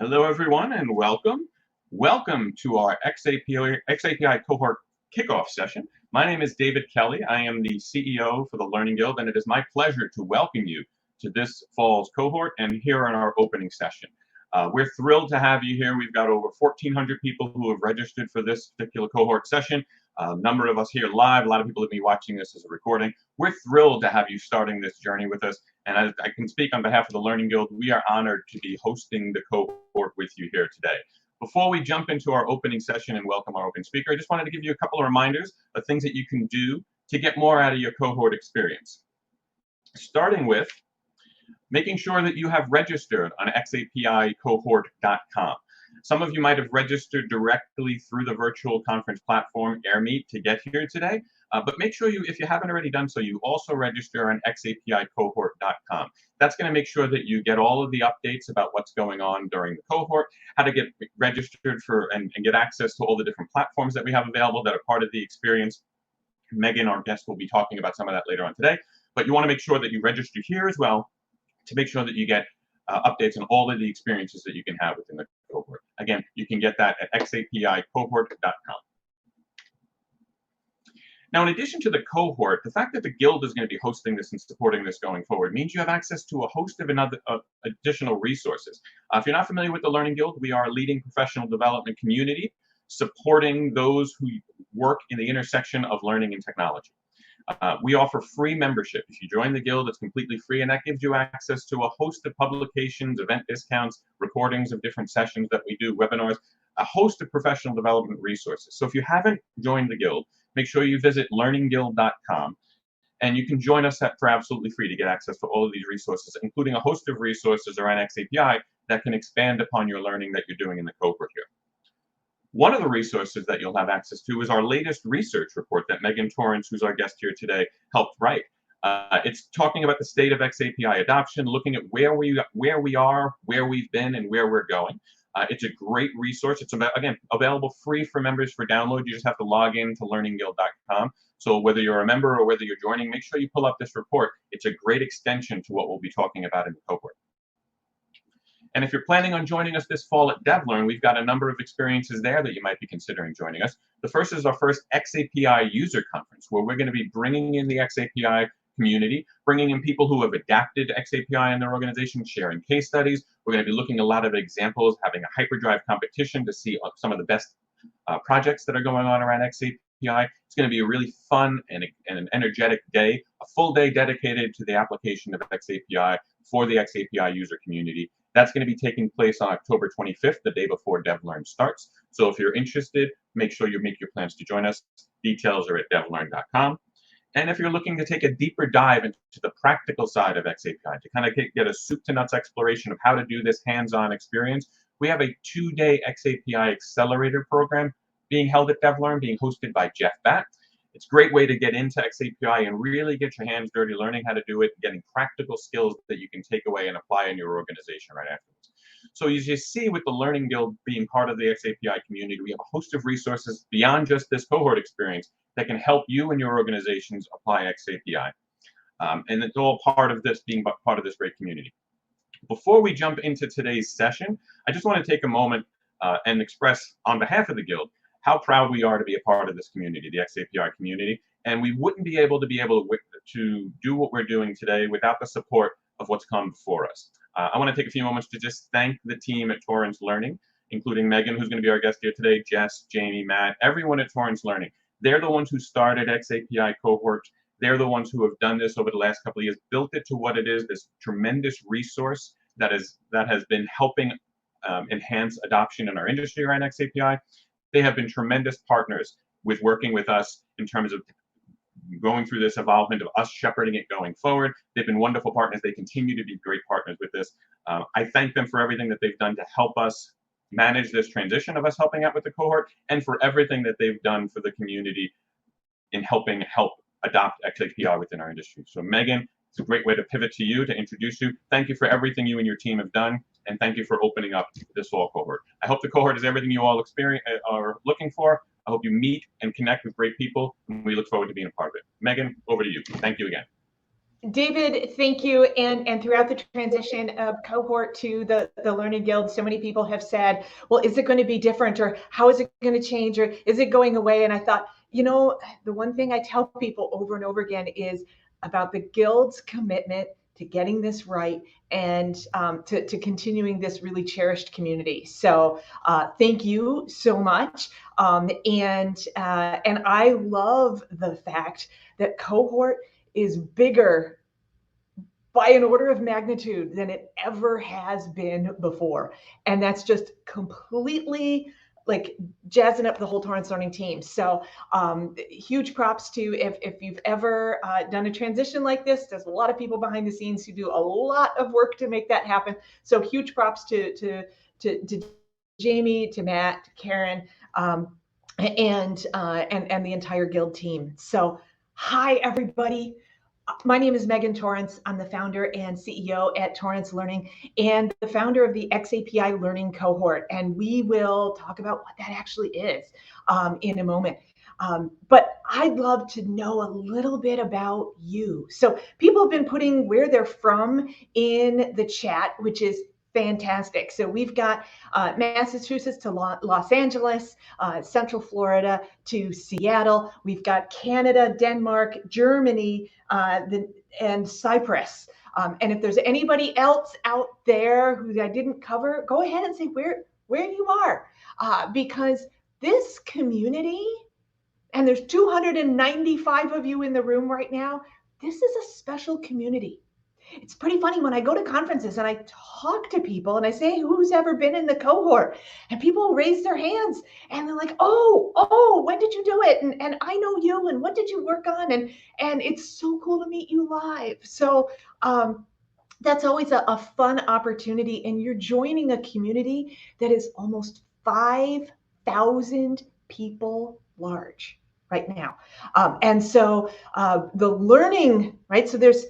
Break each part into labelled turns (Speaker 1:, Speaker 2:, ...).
Speaker 1: Hello, everyone, and welcome. Welcome to our xAPI Cohort kickoff session. My name is David Kelly. I am the CEO for the Learning Guild, and it is my pleasure to welcome you to this fall's cohort and here in our opening session. We're thrilled to have you here. We've got over 1,400 people who have registered for this particular cohort session. A number of us here live. A lot of people will be watching this as a recording. We're thrilled to have you starting this journey with us. And I can speak on behalf of the Learning Guild. We are honored to be hosting the cohort with you here today. Before we jump into our opening session and welcome our opening speaker, I just wanted to give you a couple of reminders of things that you can do to get more out of your cohort experience. Starting with making sure that you have registered on xAPIcohort.com. Some of you might have registered directly through the virtual conference platform AirMeet to get here today, but make sure if you haven't already done so, you also register on xAPIcohort.com. That's going to make sure that you get all of the updates about what's going on during the cohort, how to get registered for and get access to all the different platforms that we have available that are part of the experience. Megan, our guest, will be talking about some of that later on today, but you want to make sure that you register here as well to make sure that you get updates on all of the experiences that you can have within the cohort. Again, you can get that at xAPIcohort.com. Now, in addition to the cohort, the fact that the Guild is going to be hosting this and supporting this going forward means you have access to a host of additional resources. If you're not familiar with the Learning Guild, we are a leading professional development community supporting those who work in the intersection of learning and technology. We offer free membership. If you join the Guild, it's completely free, and that gives you access to a host of publications, event discounts, recordings of different sessions that we do, webinars, a host of professional development resources. So if you haven't joined the Guild, make sure you visit learningguild.com, and you can join us for absolutely free to get access to all of these resources, including a host of resources around xAPI that can expand upon your learning that you're doing in the cohort here. One of the resources that you'll have access to is our latest research report that Megan Torrance, who's our guest here today, helped write. It's talking about the state of xAPI adoption, looking at where we are, where we've been, and where we're going. It's a great resource. It's, again, available free for members for download. You just have to log in to learningguild.com. So whether you're a member or whether you're joining, make sure you pull up this report. It's a great extension to what we'll be talking about in the cohort. And if you're planning on joining us this fall at DevLearn, we've got a number of experiences there that you might be considering joining us. The first is our first xAPI user conference, where we're going to be bringing in the xAPI community, bringing in people who have adapted xAPI in their organization, sharing case studies. We're going to be looking at a lot of examples, having a hyperdrive competition to see some of the best projects that are going on around xAPI. It's going to be a really fun and an energetic day, a full day dedicated to the application of xAPI for the xAPI user community. That's going to be taking place on October 25th, the day before DevLearn starts. So if you're interested, make sure you make your plans to join us. Details are at devlearn.com. And if you're looking to take a deeper dive into the practical side of xAPI, to kind of get a soup to nuts exploration of how to do this hands-on experience, we have a 2-day xAPI accelerator program being held at DevLearn, being hosted by Jeff Batt. It's a great way to get into xAPI and really get your hands dirty learning how to do it, getting practical skills that you can take away and apply in your organization right afterwards. So as you see with the Learning Guild being part of the xAPI community, we have a host of resources beyond just this cohort experience that can help you and your organizations apply xAPI. And it's all part of this being part of this great community. Before we jump into today's session, I just want to take a moment and express on behalf of the Guild how proud we are to be a part of this community, the xAPI community, and we wouldn't be able to do what we're doing today without the support of what's come before us. I want to take a few moments to just thank the team at Torrance Learning, including Megan, who's going to be our guest here today, Jess, Jamie, Matt, everyone at Torrance Learning. They're the ones who started xAPI Cohort. They're the ones who have done this over the last couple of years, built it to what it is, this tremendous resource that has been helping enhance adoption in our industry around xAPI. They have been tremendous partners with working with us in terms of going through this evolvement of us shepherding it going forward. They've been wonderful partners. They continue to be great partners with this. I thank them for everything that they've done to help us manage this transition of us helping out with the cohort, and for everything that they've done for the community in helping adopt xAPI within our industry. So Megan, it's a great way to pivot to you, to introduce you. Thank you for everything you and your team have done, and thank you for opening up this fall cohort. I hope the cohort is everything you all are looking for. I hope you meet and connect with great people, and we look forward to being a part of it. Megan, over to you. Thank you again.
Speaker 2: David, thank you. And throughout the transition of cohort to the Learning Guild, so many people have said, well, is it going to be different, or how is it going to change, or is it going away? And I thought, the one thing I tell people over and over again is about the Guild's commitment to getting this right, and to continuing this really cherished community. So thank you so much. And I love the fact that cohort is bigger by an order of magnitude than it ever has been before. And that's just completely like jazzing up the whole Torrance Learning team. So huge props to, if you've ever done a transition like this, there's a lot of people behind the scenes who do a lot of work to make that happen. So huge props to Jamie, to Matt, to Karen, and the entire Guild team. So hi, everybody. My name is Megan Torrance. I'm the founder and CEO at Torrance Learning, and the founder of the xAPI Learning Cohort. And we will talk about what that actually is in a moment. But I'd love to know a little bit about you. So people have been putting where they're from in the chat, which is fantastic. So we've got Massachusetts to Los Angeles, Central Florida to Seattle. We've got Canada, Denmark, Germany, and Cyprus. And if there's anybody else out there who I didn't cover, go ahead and say where you are, because this community, and there's 295 of you in the room right now, this is a special community. It's pretty funny when I go to conferences and I talk to people and I say, who's ever been in the cohort? And people raise their hands and they're like, oh, when did you do it? And I know you, and what did you work on? And it's so cool to meet you live. So that's always a fun opportunity. And you're joining a community that is almost 5,000 people large right now. And so the learning, right? So there's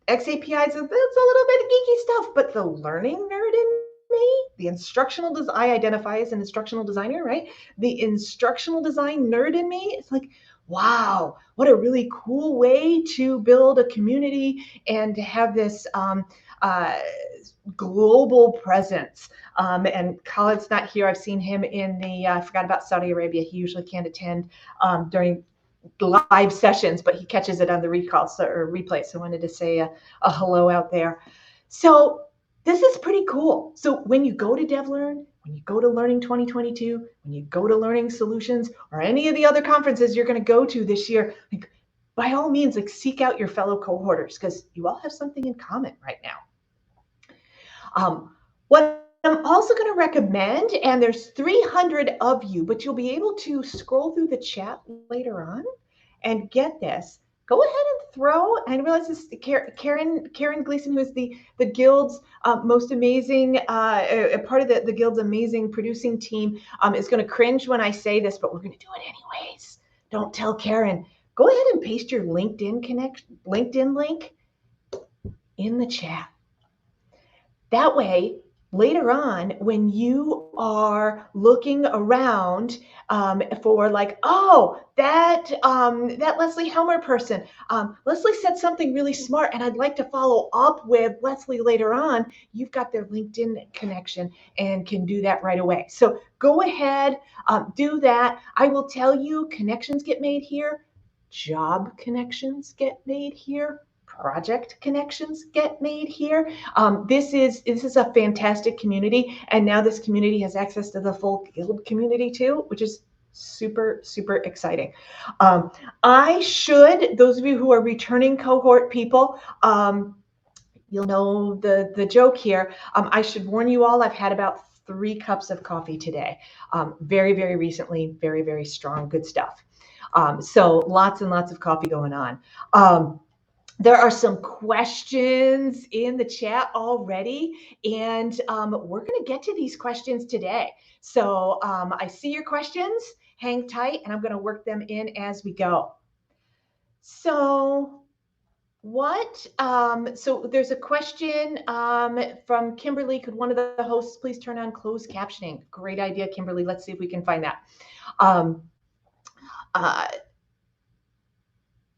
Speaker 2: xAPIs, that's a little bit of geeky stuff, but the learning nerd in me, the instructional design, I identify as an instructional designer, right? The instructional design nerd in me, it's like, wow, what a really cool way to build a community and to have this global presence. And Khaled's not here. I've seen him in I forgot about Saudi Arabia. He usually can't attend during live sessions, but he catches it on the replay. So I wanted to say a hello out there. So this is pretty cool. So when you go to DevLearn, when you go to Learning 2022, when you go to Learning Solutions, or any of the other conferences you're going to go to this year, like, by all means, like, seek out your fellow cohorters, because you all have something in common right now. What I'm also going to recommend, and there's 300 of you, but you'll be able to scroll through the chat later on and get this. Go ahead and throw, and I realize this, Karen Gleason, who is the Guild's most amazing, part of the Guild's amazing producing team, is going to cringe when I say this, but we're going to do it anyways. Don't tell Karen. Go ahead and paste your LinkedIn link in the chat. That way, later on, when you are looking around for like, oh, that Leslie Helmer person, Leslie said something really smart, and I'd like to follow up with Leslie later on, you've got their LinkedIn connection and can do that right away. So go ahead, do that. I will tell you, connections get made here, job connections get made here, project connections get made here. This is a fantastic community, and now this community has access to the full Guild community too, which is super, super exciting. Those of you who are returning cohort people, you'll know the joke here. I should warn you all, I've had about 3 cups of coffee today. Very, very recently, very, very strong, good stuff. So lots and lots of coffee going on. There are some questions in the chat already, and we're going to get to these questions today. So I see your questions. Hang tight, and I'm going to work them in as we go. So so there's a question from Kimberly. Could one of the hosts please turn on closed captioning? Great idea, Kimberly. Let's see if we can find that.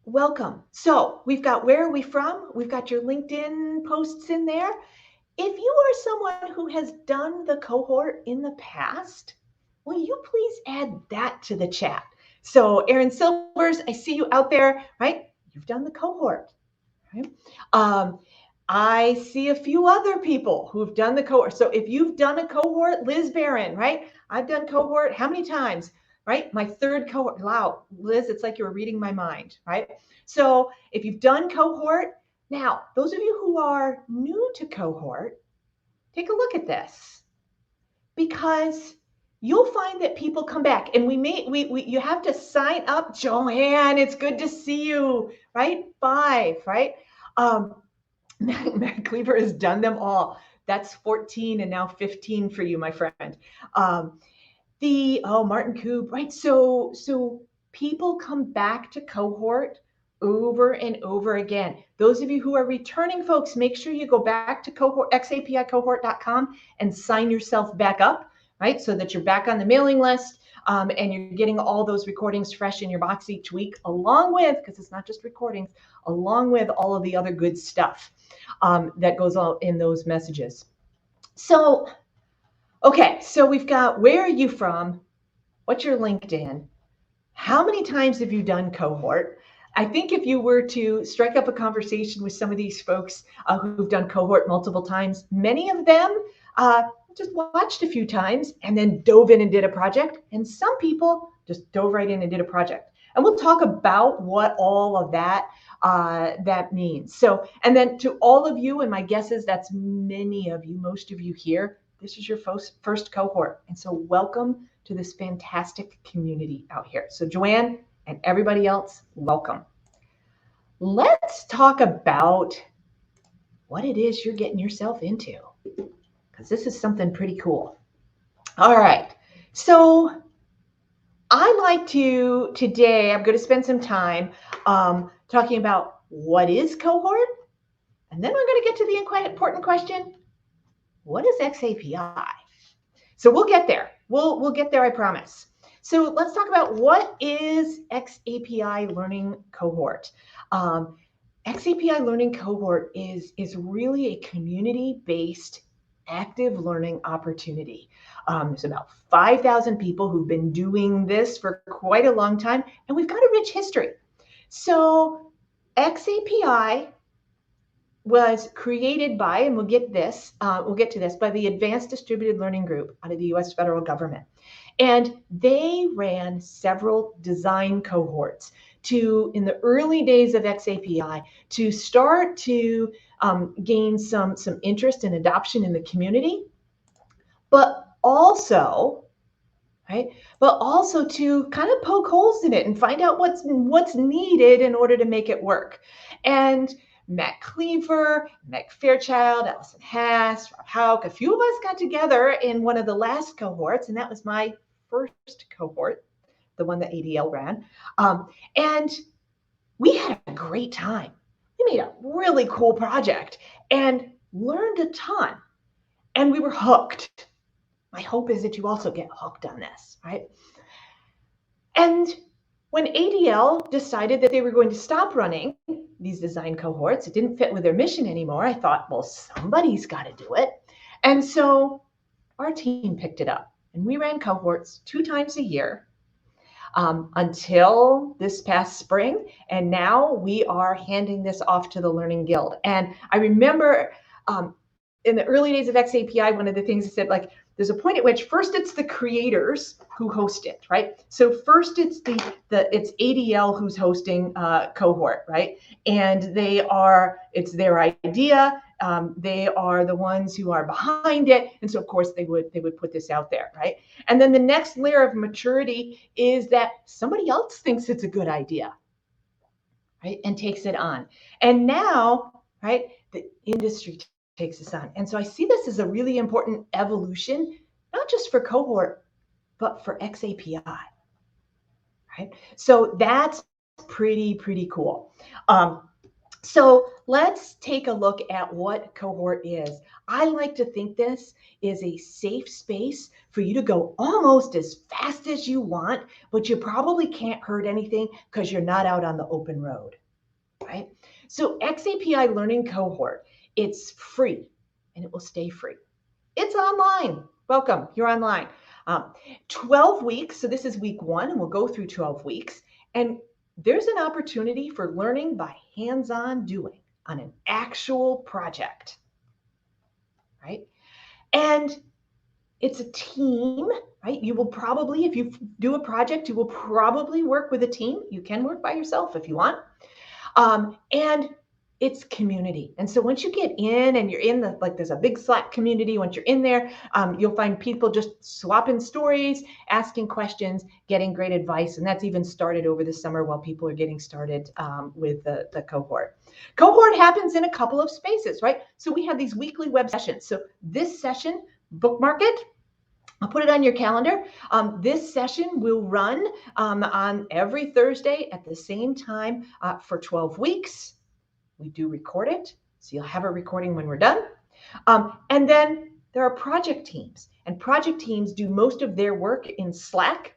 Speaker 2: welcome. So we've got where are we from? We've got your LinkedIn posts in there. If you are someone who has done the cohort in the past, will you please add that to the chat? So Erin Silvers, I see you out there, right? You've done the cohort, right? I see a few other people who've done the cohort. So if you've done a cohort, Liz Barron, right? I've done cohort how many times, right? My third cohort. Wow, Liz, it's like you were reading my mind, right? So if you've done cohort, now those of you who are new to cohort, take a look at this, because you'll find that people come back, and you have to sign up. Joanne, it's good to see you, right? 5, right? Matt Cleaver has done them all. That's 14 and now 15 for you, my friend. Martin Koob, right? So people come back to cohort over and over again. Those of you who are returning folks, make sure you go back to cohort, xapicohort.com and sign yourself back up, right? So that you're back on the mailing list. And you're getting all those recordings fresh in your box each week, along with, because it's not just recordings, along with all of the other good stuff that goes on in those messages. So, okay, so we've got where are you from? What's your LinkedIn? How many times have you done cohort? I think if you were to strike up a conversation with some of these folks who've done cohort multiple times, many of them just watched a few times and then dove in and did a project. And some people just dove right in and did a project. And we'll talk about what all of that means. So, and then to all of you, and my guess is that's many of you, most of you here, this is your first cohort. And so welcome to this fantastic community out here. So Joanne and everybody else, welcome. Let's talk about what it is you're getting yourself into, because this is something pretty cool. All right, so I like to, today, I'm going to spend some time talking about what is cohort, and then we're going to get to the important question, what is xAPI? So we'll get there. We'll get there, I promise. So let's talk about what is xAPI Learning Cohort. xAPI Learning Cohort is really a community-based active learning opportunity. There's about 5,000 people who've been doing this for quite a long time, and we've got a rich history. So xAPI was created by, and we'll get to this, by the Advanced Distributed Learning Group out of the US federal government. And they ran several design cohorts in the early days of xAPI, to start to gain some interest and adoption in the community, but also, right? But also to kind of poke holes in it and find out what's needed in order to make it work. And Matt Cleaver, Meg Fairchild, Allison Haas, Rob Hauk, a few of us got together in one of the last cohorts, and that was my first cohort, the one that ADL ran. And we had a great time. We made a really cool project and learned a ton, and we were hooked. My hope is that you also get hooked on this, right? And when ADL decided that they were going to stop running these design cohorts, it didn't fit with their mission anymore. I thought, well, somebody's got to do it. And so our team picked it up, and we ran cohorts 2 times a year until this past spring. And now we are handing this off to the Learning Guild. And I remember in the early days of xAPI, one of the things I said, like, there's a point at which first it's the creators who host it, right? So first it's it's ADL who's hosting cohort, right? And it's their idea. They are the ones who are behind it, and so of course they would put this out there, right? And then the next layer of maturity is that somebody else thinks it's a good idea, right, and takes it on. And now, right, the industry takes this on. And so I see this as a really important evolution, not just for cohort, but for xAPI, right? So that's pretty cool. So let's take a look at what cohort is. I like to think this is a safe space for you to go almost as fast as you want, but you probably can't hurt anything because you're not out on the open road, right? So xAPI Learning Cohort, it's free and it will stay free. It's online. Welcome, you're online. 12 weeks, so this is week 1 and we'll go through 12 weeks. And there's an opportunity for learning by hands-on doing on an actual project, right? And it's a team, right? You will probably, if you do a project, you will probably work with a team. You can work by yourself if you want. And it's community. And so once you get in and you're in the, like there's a big Slack community, once you're in there, you'll find people just swapping stories, asking questions, getting great advice. And that's even started over the summer while people are getting started with the cohort. Cohort happens in a couple of spaces, right? So we have these weekly web sessions. So this session, bookmark it. I'll put it on your calendar. This session will run on every Thursday at the same time for 12 weeks. We do record it, so you'll have a recording when we're done. And then there are project teams, and project teams do most of their work in Slack.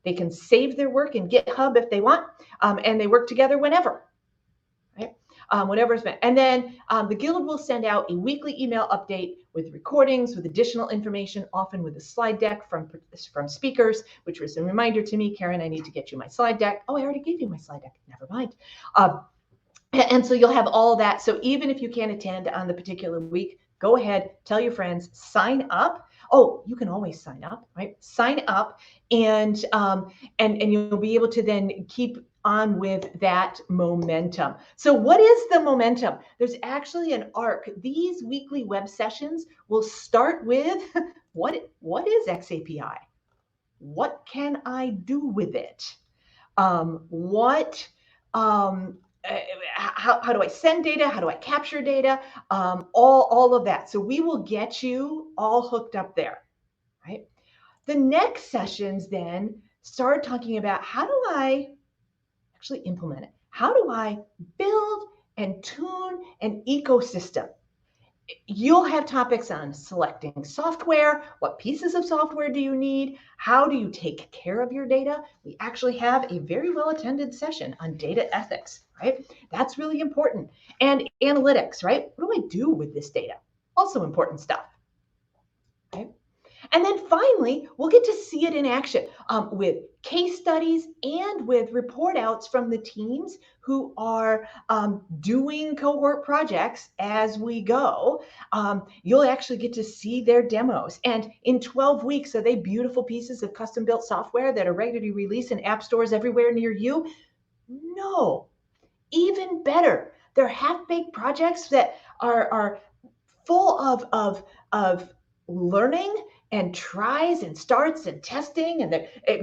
Speaker 2: They can save their work in GitHub if they want, and they work together whenever. Whatever is meant. And then the Guild will send out a weekly email update with recordings, with additional information, often with a slide deck from speakers, which was a reminder to me, Karen, I need to get you my slide deck. Oh, I already gave you my slide deck. Never mind. And so you'll have all that. So even if you can't attend on the particular week, go ahead, tell your friends, sign up. Oh, you can always sign up, right? Sign up, and you'll be able to then keep on with that momentum. So what is the momentum? There's actually an arc. These weekly web sessions will start with what is xAPI? What can I do with it? How do I send data? How do I capture data? All of that. So we will get you all hooked up there, right? The next sessions then start talking about how do I actually implement it? How do I build and tune an ecosystem? You'll have topics on selecting software, what pieces of software do you need, how do you take care of your data? We actually have a very well-attended session on data ethics, right? That's really important. And analytics, right? What do I do with this data? Also important stuff, right? And then finally, we'll get to see it in action with case studies and with report outs from the teams who are doing cohort projects as we go. You'll actually get to see their demos. And in 12 weeks, are they beautiful pieces of custom built software that are ready to release in app stores everywhere near you? No, even better. They're half-baked projects that are full of learning and tries and starts and testing, and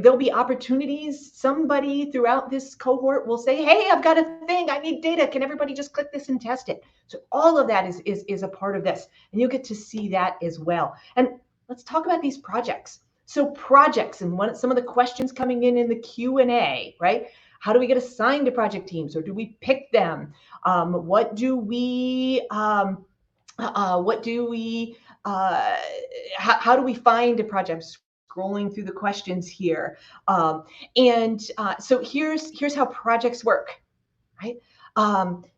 Speaker 2: there'll be opportunities. Somebody throughout this cohort will say, hey, I've got a thing, I need data, can everybody just click this and test it? So all of that is a part of this, and you'll get to see that as well. And let's talk about these projects. So projects, and some of the questions coming in the Q&A, right? How do we get assigned to project teams, or do we pick them? How do we find a project? Scrolling through the questions here. So here's how projects work, right?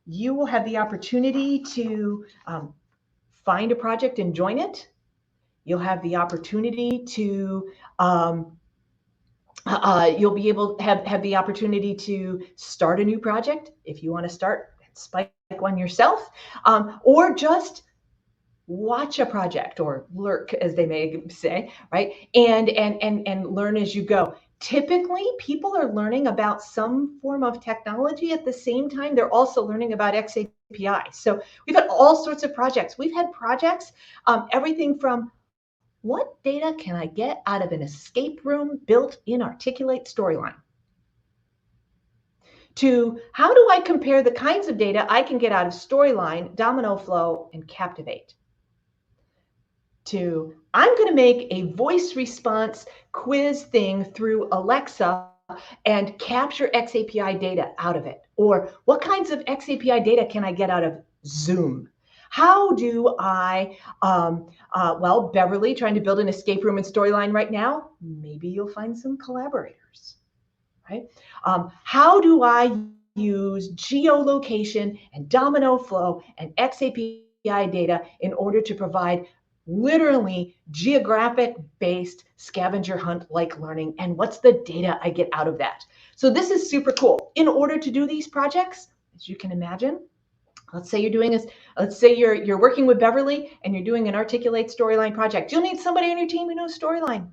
Speaker 2: You will have the opportunity to find a project and join it. You'll have the opportunity to you'll be able to have the opportunity to start a new project if you want to start and spike one yourself, or just watch a project, or lurk, as they may say, right? And learn as you go. Typically, people are learning about some form of technology at the same time they're also learning about xAPI. So we've had all sorts of projects. We've had projects, everything from what data can I get out of an escape room built in Articulate Storyline, to how do I compare the kinds of data I can get out of Storyline, Domino Flow, and Captivate, to I'm going to make a voice response quiz thing through Alexa and capture xAPI data out of it? Or what kinds of xAPI data can I get out of Zoom? How do I, well, Beverly trying to build an escape room and storyline right now, maybe you'll find some collaborators, right? How do I use geolocation and domino flow and xAPI data in order to provide literally geographic-based scavenger hunt-like learning, and what's the data I get out of that? So this is super cool. In order to do these projects, as you can imagine, let's say you're doing this, let's say you're working with Beverly and you're doing an Articulate storyline project. You'll need somebody on your team who knows storyline.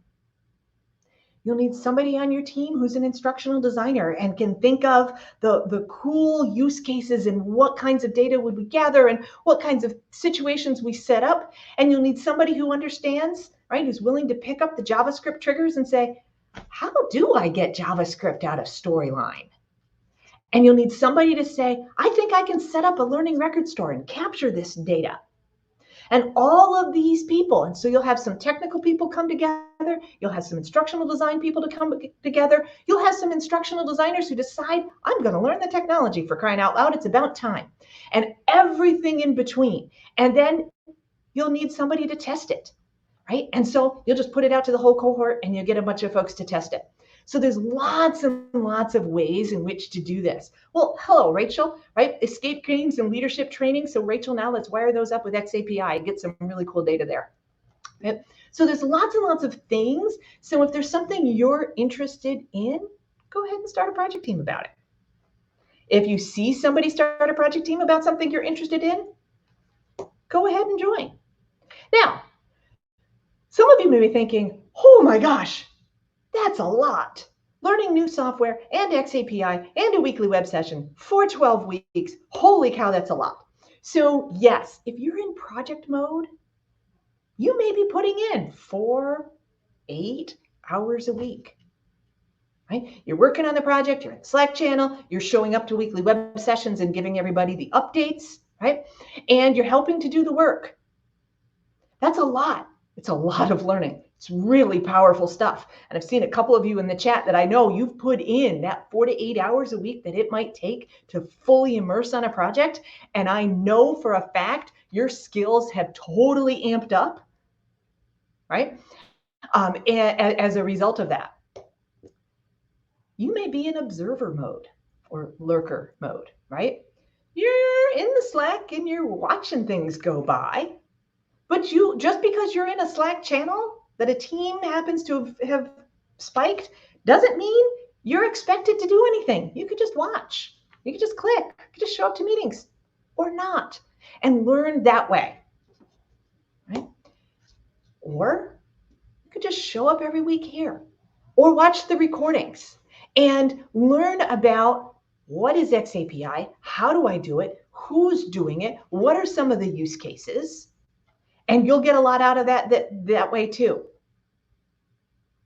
Speaker 2: You'll need somebody on your team who's an instructional designer and can think of the cool use cases and what kinds of data would we gather and what kinds of situations we set up. And you'll need somebody who understands, right, who's willing to pick up the JavaScript triggers and say, how do I get JavaScript out of storyline? And you'll need somebody to say, I think I can set up a learning record store and capture this data. And all of these people, and so you'll have some technical people come together, you'll have some instructional design people to come together, you'll have some instructional designers who decide, I'm going to learn the technology, for crying out loud, it's about time, and everything in between. And then you'll need somebody to test it, right? And so you'll just put it out to the whole cohort and you'll get a bunch of folks to test it. So there's lots and lots of ways in which to do this. Well, hello, Rachel, right? Escape games and leadership training. So Rachel, now let's wire those up with xAPI and get some really cool data there. Okay? So there's lots and lots of things. So if there's something you're interested in, go ahead and start a project team about it. If you see somebody start a project team about something you're interested in, go ahead and join. Now, some of you may be thinking, oh my gosh, that's a lot. Learning new software and xAPI and a weekly web session for 12 weeks. Holy cow, that's a lot. So yes, if you're in project mode, you may be putting in 4-8 hours a week. Right? You're working on the project, you're in the Slack channel, you're showing up to weekly web sessions and giving everybody the updates, right? And you're helping to do the work. That's a lot. It's a lot of learning. It's really powerful stuff. And I've seen a couple of you in the chat that I know you've put in that 4 to 8 hours a week that it might take to fully immerse on a project. And I know for a fact your skills have totally amped up, right? As a result of that. You may be in observer mode or lurker mode, right? You're in the Slack and you're watching things go by. But you, just because you're in a Slack channel that a team happens to have spiked, doesn't mean you're expected to do anything. You could just watch. You could just click. You could just show up to meetings or not and learn that way, right? Or you could just show up every week here or watch the recordings and learn about what is xAPI, how do I do it, who's doing it, what are some of the use cases, and you'll get a lot out of that way too.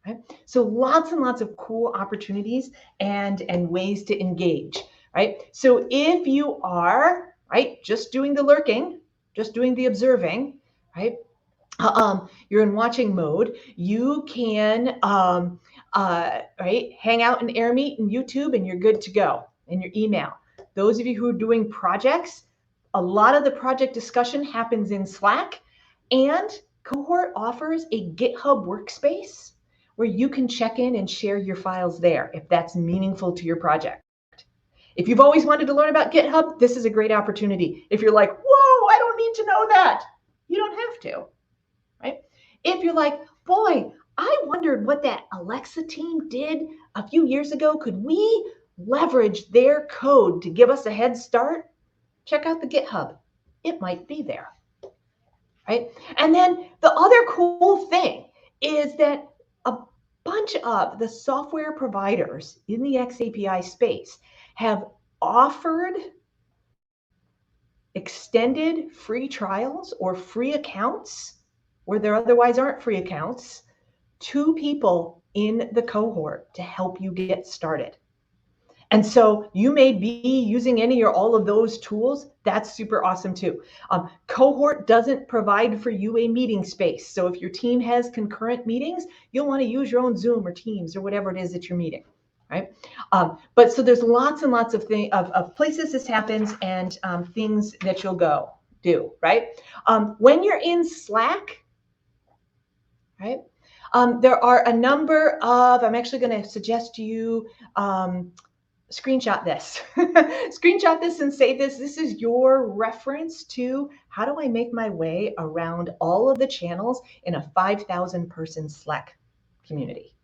Speaker 2: Right? So lots and lots of cool opportunities and ways to engage, right? So if you are, right, just doing the lurking, just doing the observing, right, you're in watching mode, you can, right, hang out in AirMeet and YouTube and you're good to go, and your email. Those of you who are doing projects, a lot of the project discussion happens in Slack, and Cohort offers a GitHub workspace where you can check in and share your files there if that's meaningful to your project. If you've always wanted to learn about GitHub, this is a great opportunity. If you're like, whoa, I don't need to know that, you don't have to, right? If you're like, boy, I wondered what that Alexa team did a few years ago. Could we leverage their code to give us a head start? Check out the GitHub. It might be there. Right? And then the other cool thing is that a bunch of the software providers in the xAPI space have offered extended free trials or free accounts where there otherwise aren't free accounts to people in the cohort to help you get started. And so you may be using any or all of those tools. That's super awesome too. Cohort doesn't provide for you a meeting space. So if your team has concurrent meetings, you'll want to use your own Zoom or Teams or whatever it is that you're meeting. right? But so there's lots and lots of places this happens and things that you'll go do, right? When you're in Slack, right? There are a number of, I'm actually going to suggest you screenshot this. Screenshot this and save this. This is your reference to how do I make my way around all of the channels in a 5,000 person Slack community,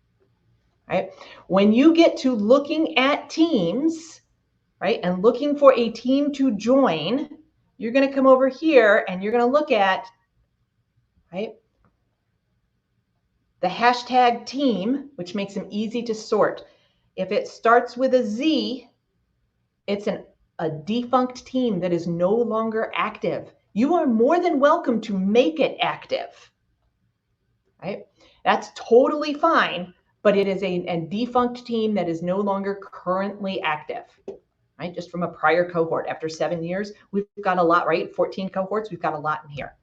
Speaker 2: right? When you get to looking at teams, right, and looking for a team to join, you're going to come over here and you're going to look at, right, the hashtag team, which makes them easy to sort. If it starts with a Z, it's a defunct team that is no longer active. You are more than welcome to make it active, right? That's totally fine, but it is a defunct team that is no longer currently active, right? Just from a prior cohort. After 7 years, we've got a lot, right? 14 cohorts, we've got a lot in here.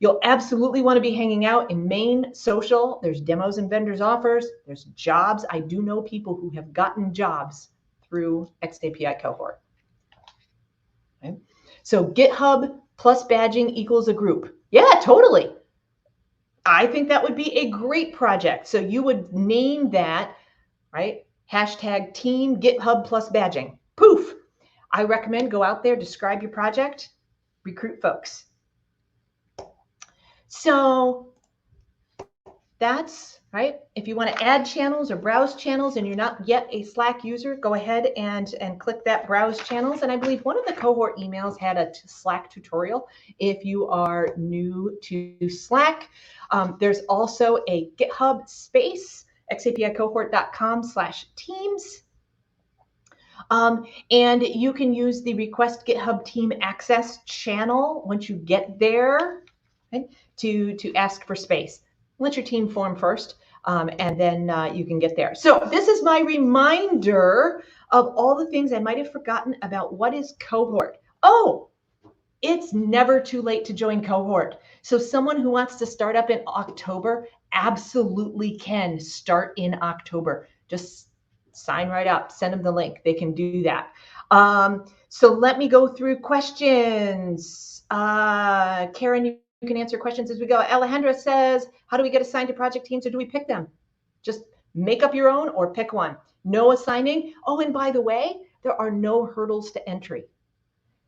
Speaker 2: You'll absolutely want to be hanging out in main social. There's demos and vendors offers. There's jobs. I do know people who have gotten jobs through xAPI Cohort. Okay. So GitHub plus badging equals a group. Yeah, totally. I think that would be a great project. So you would name that, right? Hashtag team GitHub plus badging. Poof. I recommend go out there, describe your project, recruit folks. So that's right. If you want to add channels or browse channels and you're not yet a Slack user, go ahead and click that browse channels. And I believe one of the cohort emails had a Slack tutorial. If you are new to Slack, there's also a GitHub space, xapicohort.com/teams. And you can use the request GitHub team access channel once you get there, okay, to ask for space. Let your team form first, and then you can get there. So this is my reminder of all the things I might have forgotten about what is cohort. Oh, it's never too late to join cohort. So someone who wants to start up in October absolutely can start in October. Just sign right up, send them the link. They can do that. So let me go through questions. Karen, you can answer questions as we go. Alejandra says, how do we get assigned to project teams or do we pick them? Just make up your own or pick one. No assigning. Oh, and by the way, there are no hurdles to entry.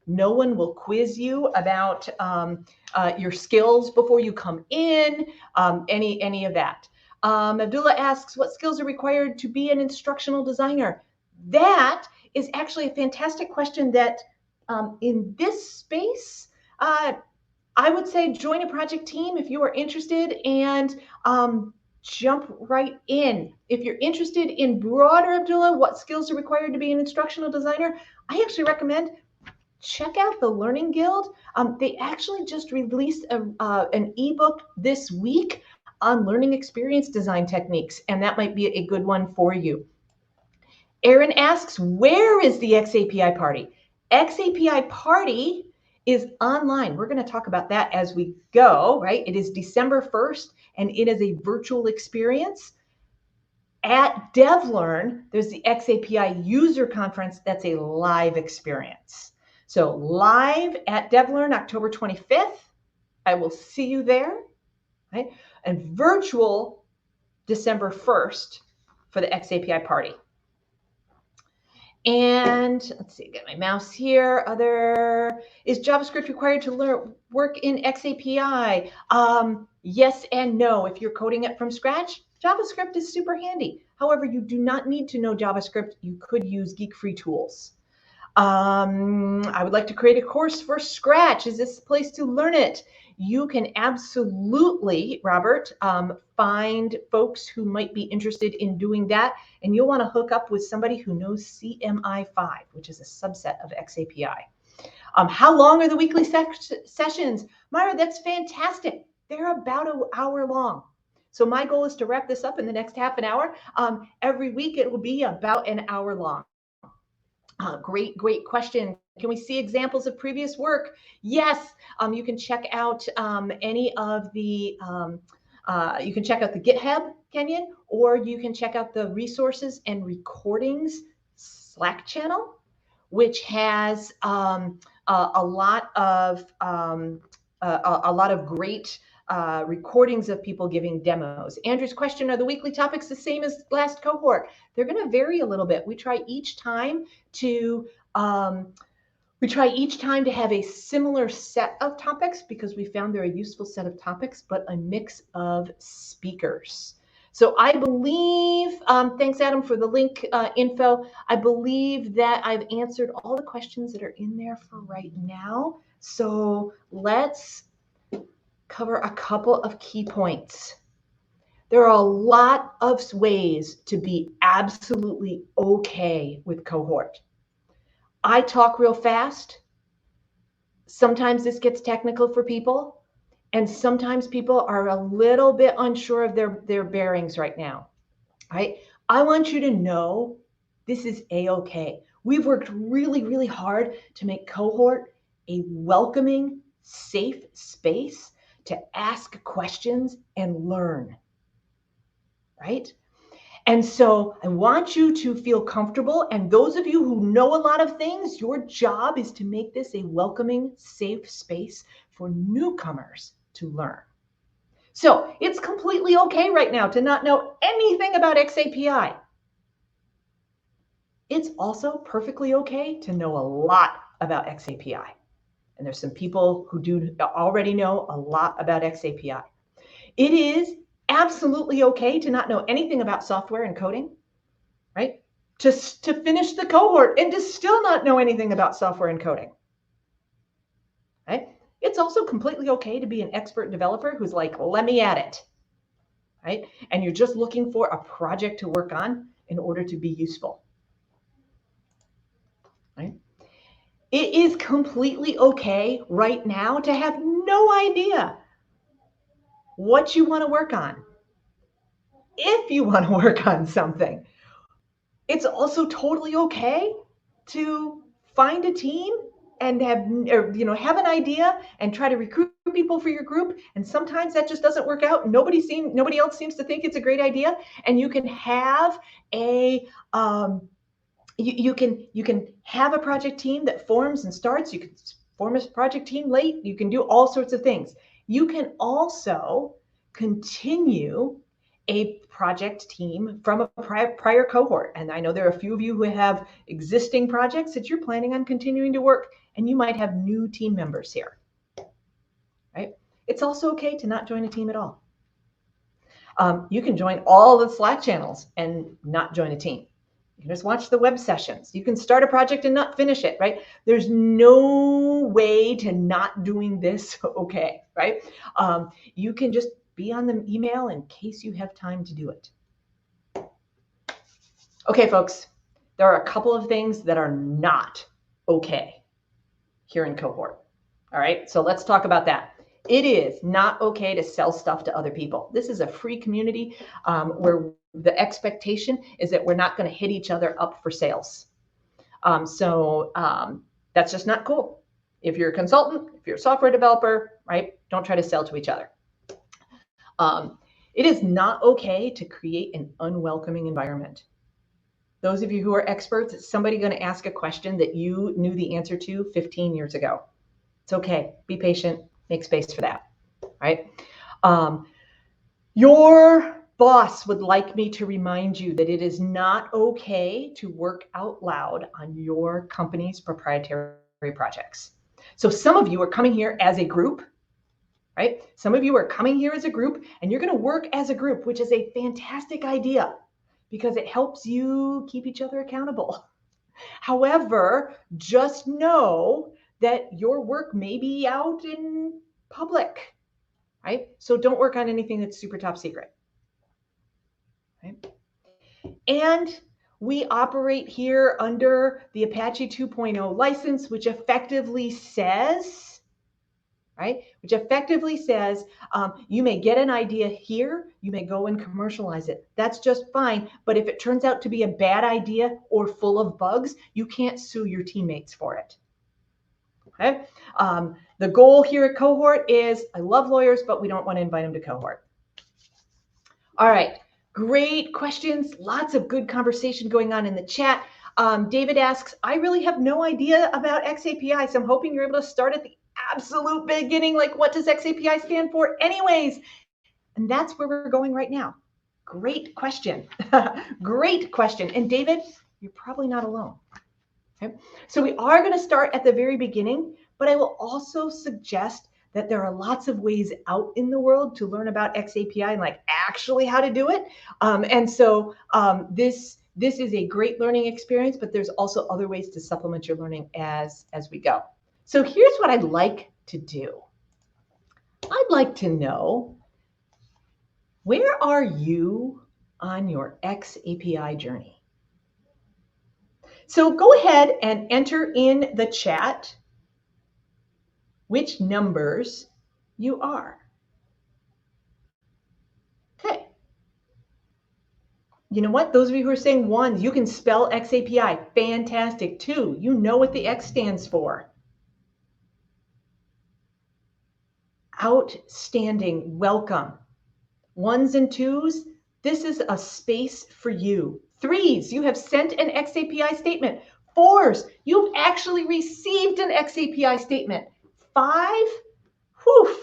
Speaker 2: No one will quiz you about your skills before you come in, any of that. Abdullah asks, what skills are required to be an instructional designer? That is actually a fantastic question that in this space, I would say join a project team if you are interested and jump right in. If you're interested in broader, Abdullah, what skills are required to be an instructional designer, I actually recommend check out the Learning Guild. They actually just released an ebook this week on learning experience design techniques, and that might be a good one for you. Aaron asks, where is the xAPI party? xAPI party is online. We're going to talk about that as we go, right? It is December 1st, and it is a virtual experience. At DevLearn, there's the xAPI user conference. That's a live experience. So live at DevLearn, October 25th. I will see you there, right? And virtual December 1st for the xAPI party. And let's see, get my mouse here. Is JavaScript required to work in xAPI? Yes and no. If you're coding it from scratch, JavaScript is super handy. However, you do not need to know JavaScript. You could use geek-free tools. I would like to create a course for Scratch. Is this the place to learn it? You can absolutely, Robert, find folks who might be interested in doing that. And you'll want to hook up with somebody who knows CMI5, which is a subset of xAPI. How long are the weekly sessions? Myra, that's fantastic. They're about an hour long. So my goal is to wrap this up in the next half an hour. Every week it will be about an hour long. Great question. Can we see examples of previous work? Yes, you can check out any of the You can check out the GitHub, Kenyon, or you can check out the resources and recordings Slack channel, which has a lot of great recordings of people giving demos. Andrew's question, are the weekly topics the same as last cohort? They're going to vary a little bit. We try each time to have a similar set of topics because we found they're a useful set of topics, but a mix of speakers. So I believe, thanks Adam for the link info. I believe that I've answered all the questions that are in there for right now. So let's cover a couple of key points. There are a lot of ways to be absolutely okay with cohort. I talk real fast. Sometimes this gets technical for people, and sometimes people are a little bit unsure of their bearings right now, right? I want you to know this is a-okay. We've worked really, really hard to make cohort a welcoming, safe space to ask questions and learn, right? And so I want you to feel comfortable. And those of you who know a lot of things, your job is to make this a welcoming, safe space for newcomers to learn. So it's completely okay right now to not know anything about xAPI. It's also perfectly okay to know a lot about xAPI. And there's some people who do already know a lot about xAPI. It is absolutely okay to not know anything about software and coding, right? To finish the cohort and to still not know anything about software and coding, right? It's also completely okay to be an expert developer who's like, let me at it, right? And you're just looking for a project to work on in order to be useful, right? It is completely okay right now to have no idea what you want to work on. If you want to work on something, it's also totally okay to find a team and have an idea and try to recruit people for your group. And sometimes that just doesn't work out. Nobody else seems to think it's a great idea. And you can have a you can have a project team that forms and starts. You can form a project team late. You can do all sorts of things. You can also continue a project team from a prior cohort. And I know there are a few of you who have existing projects that you're planning on continuing to work, and you might have new team members here, right? It's also okay to not join a team at all. You can join all the Slack channels and not join a team. You can just watch the web sessions. You can start a project and not finish it, right? There's no way to not doing this okay, right? You can just be on the email in case you have time to do it. Okay, folks, there are a couple of things that are not okay here in cohort. All right, so let's talk about that. It is not okay to sell stuff to other people. This is a free community where the expectation is that we're not going to hit each other up for sales. So that's just not cool. If you're a consultant, if you're a software developer, right, don't try to sell to each other. It is not okay to create an unwelcoming environment. Those of you who are experts, is somebody going to ask a question that you knew the answer to 15 years ago? It's okay. Be patient. Make space for that, right? Your boss would like me to remind you that it is not okay to work out loud on your company's proprietary projects. So some of you are coming here as a group, right? Some of you are coming here as a group and you're going to work as a group, which is a fantastic idea because it helps you keep each other accountable. However, just know that your work may be out in public, right? So don't work on anything that's super top secret, right? And we operate here under the Apache 2.0 license, which effectively says, right? Which effectively says you may get an idea here, you may go and commercialize it. That's just fine. But if it turns out to be a bad idea or full of bugs, you can't sue your teammates for it. Okay. The goal here at Cohort is, I love lawyers, but we don't want to invite them to Cohort. All right. Great questions. Lots of good conversation going on in the chat. David asks, I really have no idea about xAPI, so I'm hoping you're able to start at the absolute beginning. Like, what does xAPI stand for anyways? And that's where we're going right now. Great question. Great question. And David, you're probably not alone. Okay. So we are going to start at the very beginning, but I will also suggest that there are lots of ways out in the world to learn about xAPI and like actually how to do it. This is a great learning experience, but there's also other ways to supplement your learning as we go. So here's what I'd like to do. I'd like to know, where are you on your xAPI journey? So go ahead and enter in the chat which numbers you are. Okay. You know what? Those of you who are saying ones, you can spell xAPI. Fantastic. 2, you know what the X stands for. Outstanding. Welcome. 1s and 2s, this is a space for you. 3s, you have sent an xAPI statement. 4s, you've actually received an xAPI statement. 5, whew,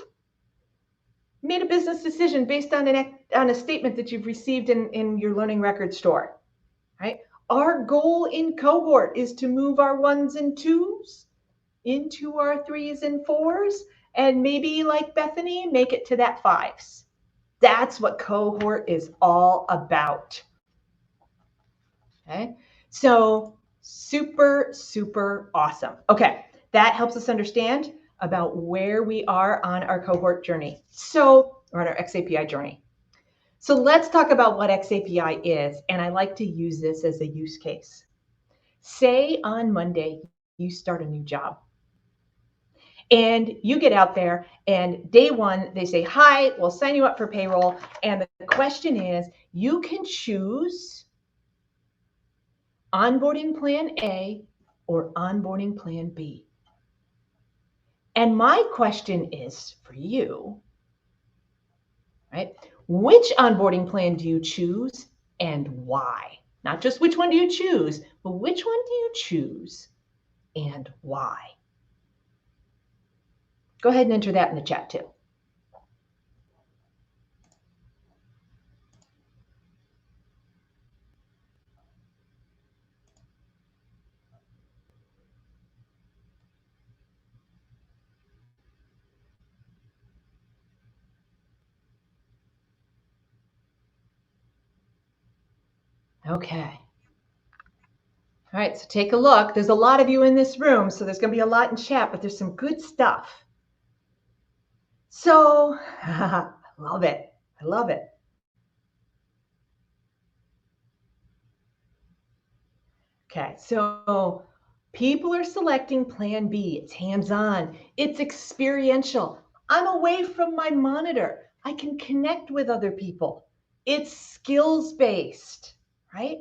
Speaker 2: made a business decision based on a statement that you've received in your learning record store, right? Our goal in cohort is to move our 1s and 2s into our 3s and 4s, and maybe like Bethany, make it to that 5s. That's what cohort is all about. Okay, so super, super awesome. Okay, that helps us understand about where we are on our cohort journey. So, or on our xAPI journey. So let's talk about what xAPI is, and I like to use this as a use case. Say on Monday, you start a new job. And you get out there and day one, they say, hi, we'll sign you up for payroll. And the question is, you can choose onboarding plan A or onboarding plan B. And my question is for you, right? Which onboarding plan do you choose and why? Not just which one do you choose, but which one do you choose and why? Go ahead and enter that in the chat too. Okay. All right, so take a look. There's a lot of you in this room, so there's going to be a lot in chat, but there's some good stuff. So, I love it. I love it. Okay, so people are selecting Plan B. It's hands-on. It's experiential. I'm away from my monitor. I can connect with other people. It's skills-based, right?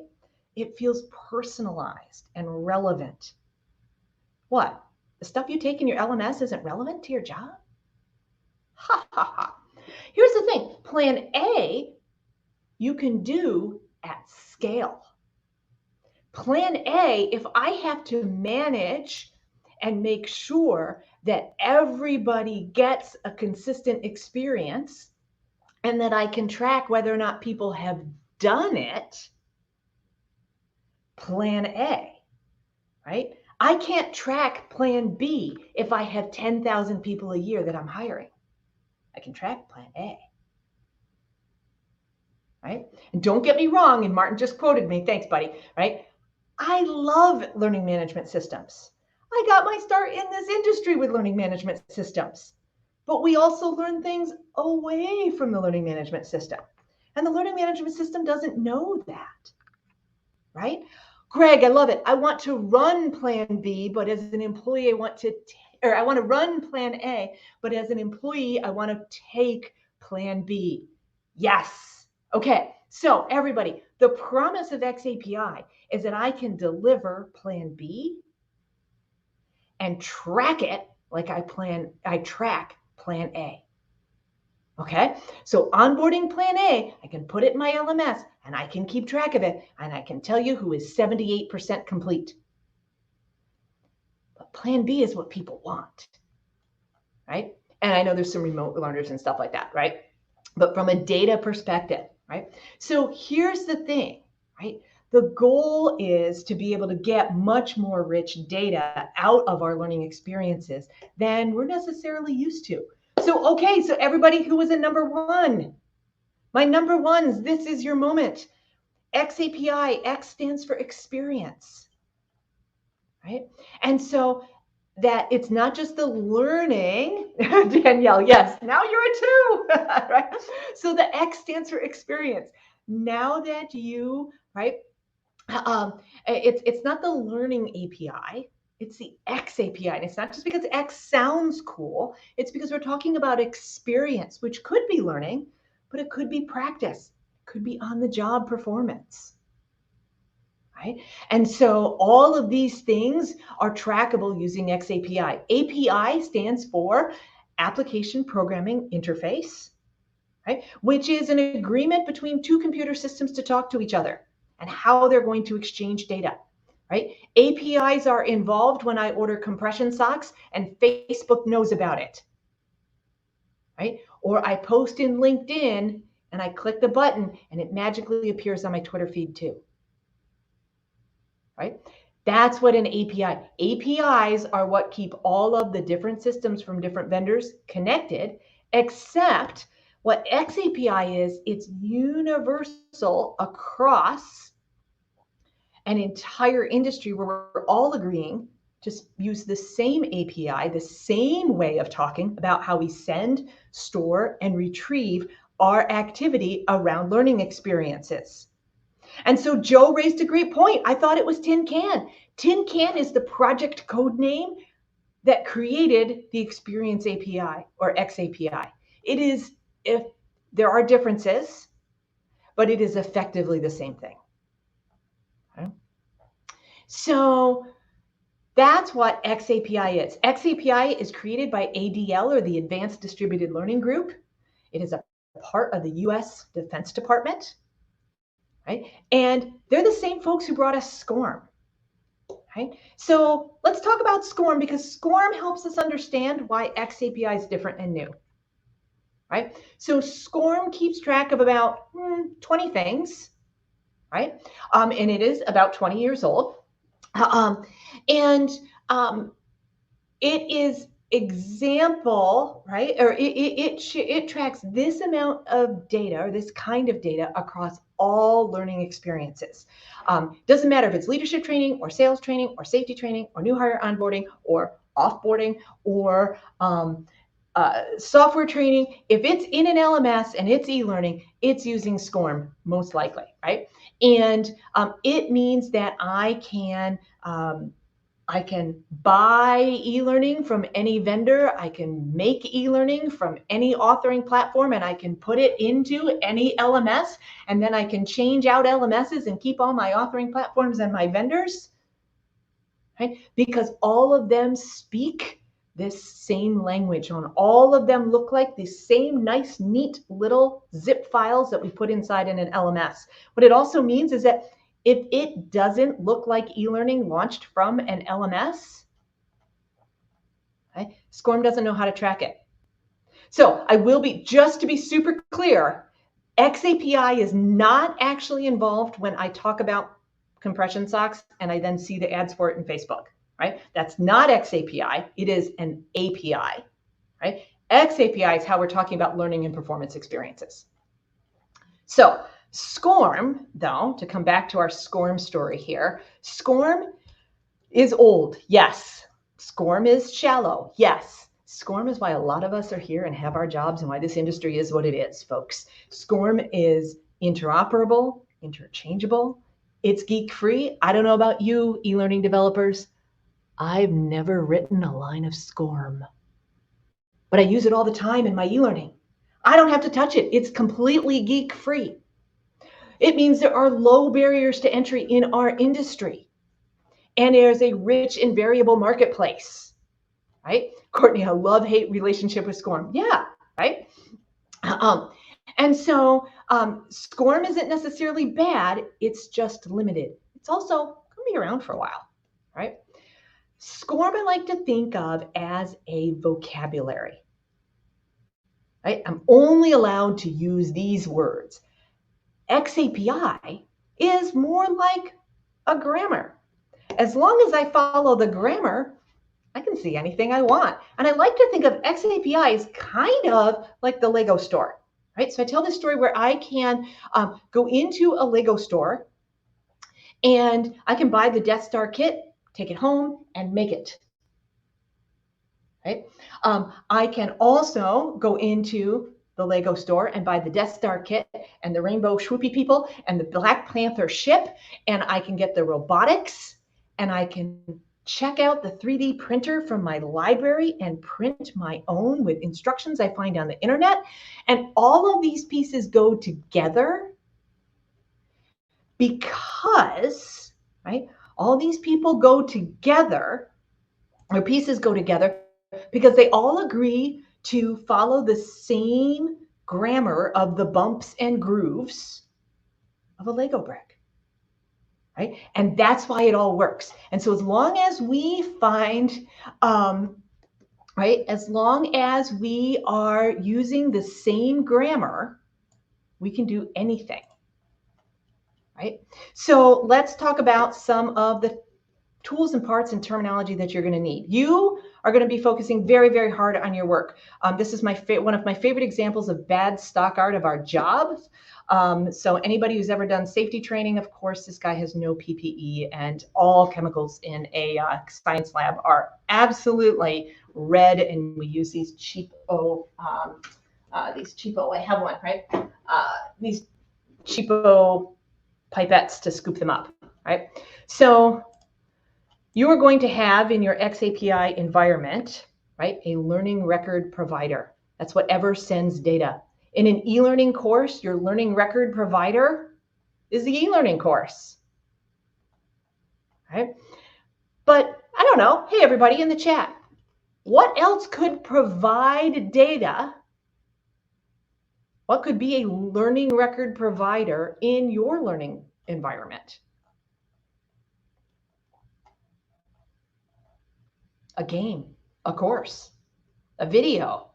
Speaker 2: It feels personalized and relevant. What? The stuff you take in your LMS isn't relevant to your job? Ha, ha, ha. Here's the thing. Plan A, you can do at scale. Plan A, if I have to manage and make sure that everybody gets a consistent experience and that I can track whether or not people have done it, Plan A, right? I can't track Plan B if I have 10,000 people a year that I'm hiring. I can track Plan A. Right? And don't get me wrong, and Martin just quoted me, thanks buddy, right? I love learning management systems. I got my start in this industry with learning management systems, but we also learn things away from the learning management system. And the learning management system doesn't know that, right? Greg, I love it. I want to run Plan B, but as an employee, I want to run Plan A, but as an employee, I want to take Plan B. Yes. Okay. So everybody, the promise of xAPI is that I can deliver Plan B and track it like I track Plan A. Okay, so onboarding plan A, I can put it in my LMS and I can keep track of it and I can tell you who is 78% complete. But plan B is what people want, right? And I know there's some remote learners and stuff like that, right? But from a data perspective, right? So here's the thing, right? The goal is to be able to get much more rich data out of our learning experiences than we're necessarily used to. So, okay, so everybody who was a number one, my number ones, this is your moment. xAPI, X stands for experience, right? And so that it's not just the learning, Danielle, yes, now you're a two, right? So the X stands for experience. Now that you, right, it's not the learning API, it's the X API. And it's not just because X sounds cool, it's because we're talking about experience, which could be learning, but it could be practice, could be on the job performance. Right? And so all of these things are trackable using xAPI. API stands for Application Programming Interface, right? Which is an agreement between two computer systems to talk to each other and how they're going to exchange data, right? APIs are involved when I order compression socks and Facebook knows about it, right? Or I post in LinkedIn and I click the button and it magically appears on my Twitter feed too. Right? That's what an API. APIs are what keep all of the different systems from different vendors connected, except what xAPI is, it's universal across an entire industry where we're all agreeing to use the same API, the same way of talking about how we send, store, and retrieve our activity around learning experiences. And so Joe raised a great point. I thought it was Tin Can. Tin Can is the project code name that created the Experience API or xAPI. It is, if there are differences, but it is effectively the same thing. Okay? So that's what xAPI is. xAPI is created by ADL, or the Advanced Distributed Learning Group. It is a part of the US Defense Department. Right? And they're the same folks who brought us SCORM. Right? So let's talk about SCORM, because SCORM helps us understand why xAPI is different and new. Right? So SCORM keeps track of about 20 things, right? And it is about 20 years old. And it is example, right? Or it tracks this amount of data, or this kind of data, across all learning experiences. Doesn't matter if it's leadership training or sales training or safety training or new hire onboarding or offboarding or software training. If it's in an LMS and it's e-learning, it's using SCORM most likely, right? And it means that I can buy e-learning from any vendor. I can make e-learning from any authoring platform, and I can put it into any LMS, and then I can change out LMSs and keep all my authoring platforms and my vendors, right? Because all of them speak this same language. On all of them look like the same nice, neat little zip files that we put inside in an LMS. What it also means is that if it doesn't look like e-learning launched from an LMS, okay, SCORM doesn't know how to track it. So I will be, just to be super clear, xAPI is not actually involved when I talk about compression socks and I then see the ads for it in Facebook, right? That's not xAPI. It is an API, right? xAPI is how we're talking about learning and performance experiences. So SCORM, though, to come back to our SCORM story here, SCORM is old, yes. SCORM is shallow, yes. SCORM is why a lot of us are here and have our jobs, and why this industry is what it is, folks. SCORM is interoperable, interchangeable. It's geek-free. I don't know about you, e-learning developers. I've never written a line of SCORM, but I use it all the time in my e-learning. I don't have to touch it. It's completely geek-free. It means there are low barriers to entry in our industry, and there's a rich and variable marketplace, right? Courtney, a love-hate relationship with SCORM. Yeah, right? And so SCORM isn't necessarily bad, it's just limited. It's also going to be around for a while, right? SCORM I like to think of as a vocabulary, right? I'm only allowed to use these words. xAPI is more like a grammar. As long as I follow the grammar, I can see anything I want. And I like to think of xAPI as kind of like the Lego store, right? So I tell this story where I can go into a Lego store and I can buy the Death Star kit, take it home, and make it, right? I can also go into the Lego store and buy the Death Star kit and the Rainbow Swoopy people and the Black Panther ship, and I can get the robotics, and I can check out the 3D printer from my library and print my own with instructions I find on the internet. And all of these pieces go together because, right, all these people go together, or pieces go together because they all agree to follow the same grammar of the bumps and grooves of a Lego brick, right? And that's why it all works. And so as long as we find, right, as long as we are using the same grammar, we can do anything, right? So let's talk about some of the tools and parts and terminology that you're going to need. You are going to be focusing very, very hard on your work. This is one of my favorite examples of bad stock art of our job. So anybody who's ever done safety training, of course, this guy has no PPE, and all chemicals in a science lab are absolutely red. And we use these cheapo, I have one, right? These cheapo pipettes to scoop them up, right? So you are going to have in your xAPI environment, right, a learning record provider. That's whatever sends data. In an e-learning course, your learning record provider is the e-learning course, right? But I don't know. Hey, everybody in the chat, what else could provide data? What could be a learning record provider in your learning environment? A game, a course, a video,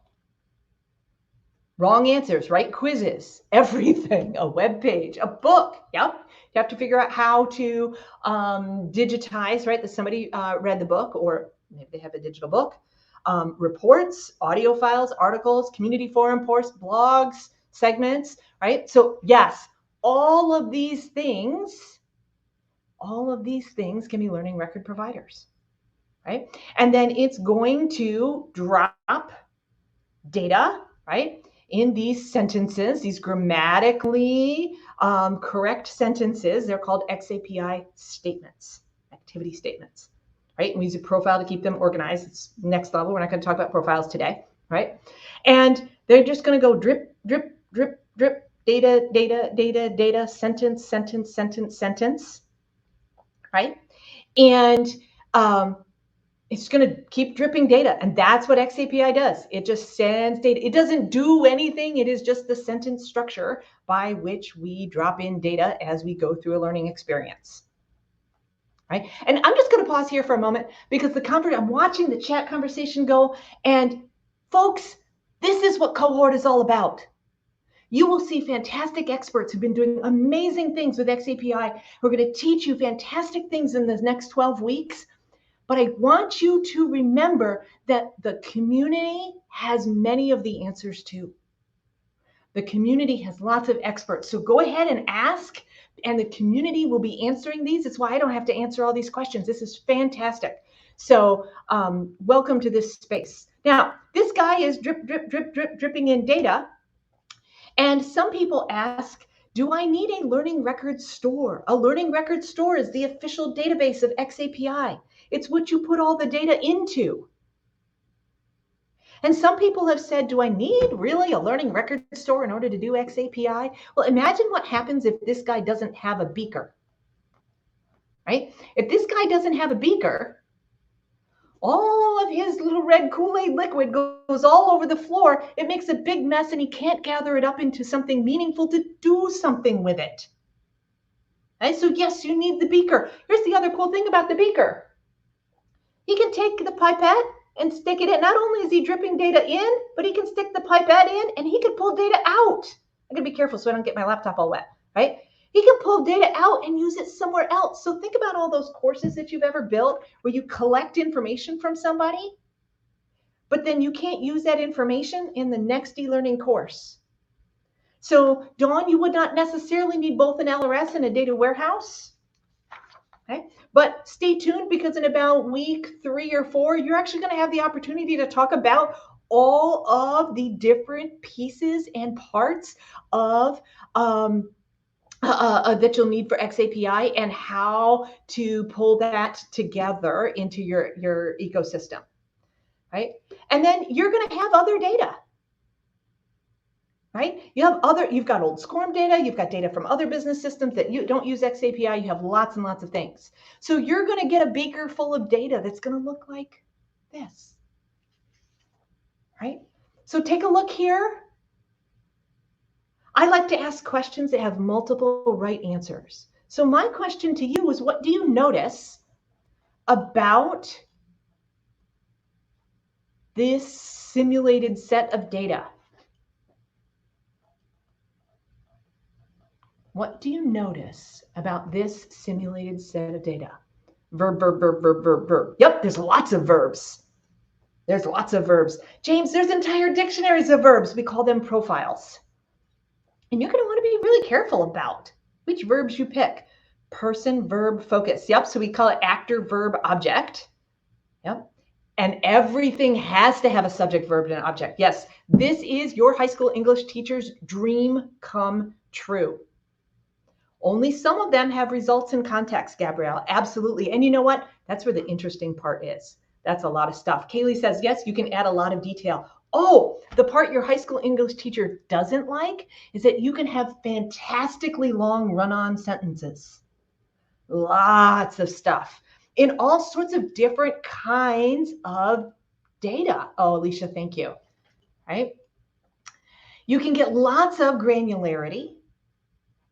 Speaker 2: wrong answers, right quizzes, everything, a web page, a book. Yep. You have to figure out how to digitize, right? That somebody read the book, or maybe they have a digital book. Reports, audio files, articles, community forum posts, blogs, segments, right? So yes, all of these things can be learning record providers, right? And then it's going to drop data, right, in these sentences, these grammatically correct sentences. They're called xAPI statements, activity statements, right? And we use a profile to keep them organized. It's next level. We're not going to talk about profiles today, right? And they're just going to go drip, drip, drip, drip, data, data, data, data, sentence, sentence, sentence, sentence, right? And it's going to keep dripping data. And that's what xAPI does. It just sends data. It doesn't do anything. It is just the sentence structure by which we drop in data as we go through a learning experience. Right? And I'm just going to pause here for a moment because I'm watching the chat conversation go. And folks, this is what Cohort is all about. You will see fantastic experts who've been doing amazing things with xAPI who are going to teach you fantastic things in the next 12 weeks. But I want you to remember that the community has many of the answers too. The community has lots of experts. So go ahead and ask, and the community will be answering these. It's why I don't have to answer all these questions. This is fantastic. So welcome to this space. Now, this guy is drip, drip, drip, drip, dripping in data. And some people ask, do I need a learning record store? A learning record store is the official database of xAPI. It's what you put all the data into. And some people have said, do I need really a learning record store in order to do xAPI? Well, imagine what happens if this guy doesn't have a beaker, right? If this guy doesn't have a beaker, all of his little red Kool-Aid liquid goes all over the floor. It makes a big mess and he can't gather it up into something meaningful to do something with it. Right? So yes, you need the beaker. Here's the other cool thing about the beaker. He can take the pipette and stick it in. Not only is he dripping data in, but he can stick the pipette in and he can pull data out. I'm gonna be careful so I don't get my laptop all wet, right? He can pull data out and use it somewhere else. So think about all those courses that you've ever built where you collect information from somebody, but then you can't use that information in the next e-learning course. So Dawn, you would not necessarily need both an LRS and a data warehouse. Okay. But stay tuned because in about week 3 or 4, you're actually going to have the opportunity to talk about all of the different pieces and parts of that you'll need for xAPI and how to pull that together into your ecosystem, right? And then you're going to have other data. Right? You've got old SCORM data, you've got data from other business systems that you don't use xAPI, you have lots and lots of things. So you're going to get a beaker full of data that's going to look like this, right? So take a look here. I like to ask questions that have multiple right answers. So my question to you is, what do you notice about this simulated set of data? What do you notice about this simulated set of data? Verb, verb, verb, verb, verb, verb. Yep, there's lots of verbs. There's lots of verbs. James, there's entire dictionaries of verbs. We call them profiles. And you're going to want to be really careful about which verbs you pick. Person, verb, focus. Yep, so we call it actor, verb, object. Yep. And everything has to have a subject, verb, and an object. Yes, this is your high school English teacher's dream come true. Only some of them have results in context, Gabrielle. Absolutely. And you know what? That's where the interesting part is. That's a lot of stuff. Kaylee says, yes, you can add a lot of detail. Oh, the part your high school English teacher doesn't like is that you can have fantastically long run-on sentences. Lots of stuff in all sorts of different kinds of data. Oh, Alicia, thank you. Right? You can get lots of granularity.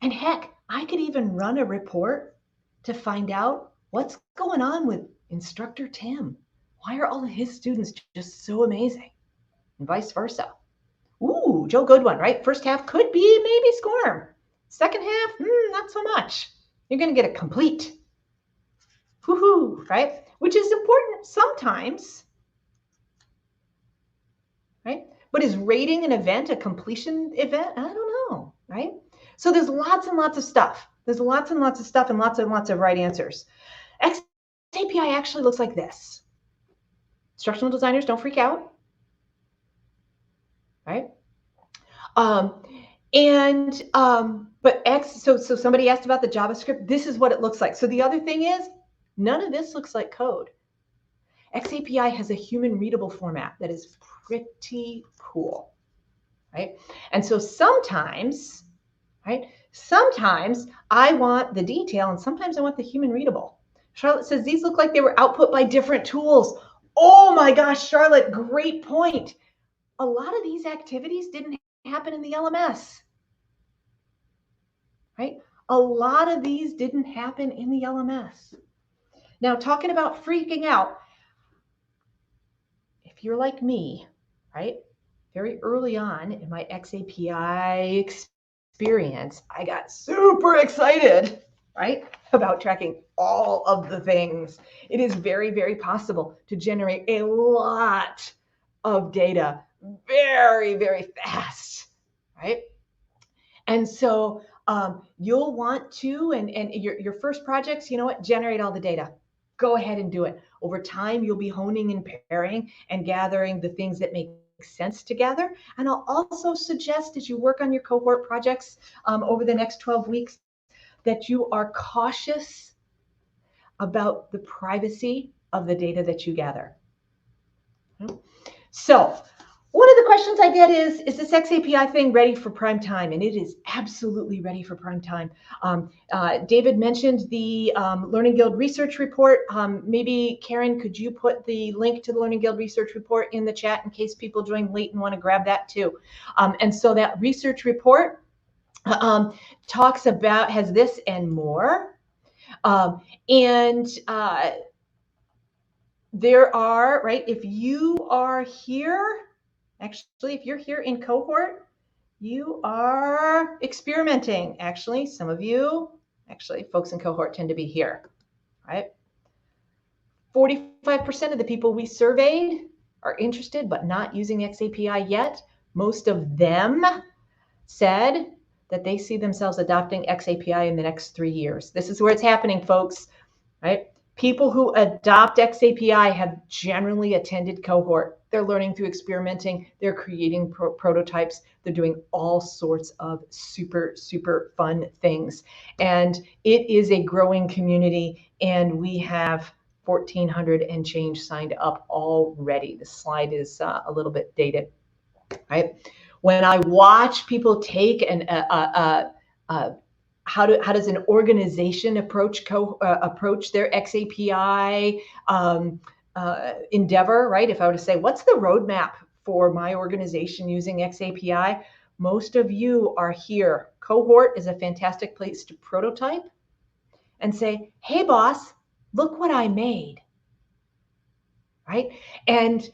Speaker 2: And heck, I could even run a report to find out what's going on with instructor Tim. Why are all of his students just so amazing? And vice versa. Ooh, Joe, good one, right? First half could be maybe SCORM. Second half, not so much. You're going to get a complete. Woohoo, right? Which is important sometimes, right? But is rating an event a completion event? I don't know, right? So there's lots and lots of stuff. There's lots and lots of stuff and lots of right answers. xAPI actually looks like this. Instructional designers, don't freak out, right? So somebody asked about the JavaScript. This is what it looks like. So the other thing is, none of this looks like code. xAPI has a human readable format that is pretty cool, right? And so sometimes, right? Sometimes I want the detail and sometimes I want the human readable. Charlotte says these look like they were output by different tools. Oh my gosh, Charlotte, great point. A lot of these activities didn't happen in the LMS, right? A lot of these didn't happen in the LMS. Now, talking about freaking out, if you're like me, right? Very early on in my xAPI experience, I got super excited, right, about tracking all of the things. It is very, very possible to generate a lot of data very, very fast, right? And so you'll want to, and your first projects, you know what, generate all the data. Go ahead and do it. Over time, you'll be honing and pairing and gathering the things that make sense together. And I'll also suggest as you work on your cohort projects over the next 12 weeks that you are cautious about the privacy of the data that you gather. So One of the questions I get is this xAPI thing ready for prime time? And it is absolutely ready for prime time. David mentioned the Learning Guild research report. Maybe Karen, could you put the link to the Learning Guild research report in the chat in case people join late and want to grab that too? And so that research report talks about, has this and more. There are, right, if you are here, actually, if you're here in cohort, you are experimenting. Actually, some of you, folks in cohort tend to be here, right? 45% of the people we surveyed are interested but not using xAPI yet. Most of them said that they see themselves adopting xAPI in the next 3 years. This is where it's happening, folks, right? People who adopt xAPI have generally attended cohort. They're learning through experimenting. They're creating prototypes. They're doing all sorts of super, super fun things. And it is a growing community. And we have 1,400 and change signed up already. The slide is a little bit dated, right? When I watch people take how does an organization approach their xAPI endeavor, right? If I were to say, what's the roadmap for my organization using xAPI? Most of you are here. Cohort is a fantastic place to prototype and say, hey, boss, look what I made, right? And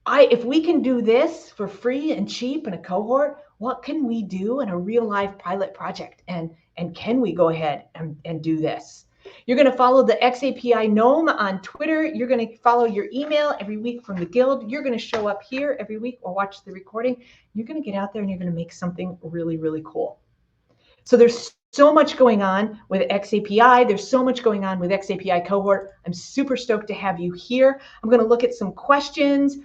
Speaker 2: if we can do this for free and cheap in a cohort, what can we do in a real life pilot project? And can we go ahead and do this? You're going to follow the xAPI Gnome on Twitter. You're going to follow your email every week from the Guild. You're going to show up here every week or watch the recording. You're going to get out there and you're going to make something really, really cool. So there's so much going on with xAPI. There's so much going on with xAPI Cohort. I'm super stoked to have you here. I'm going to look at some questions.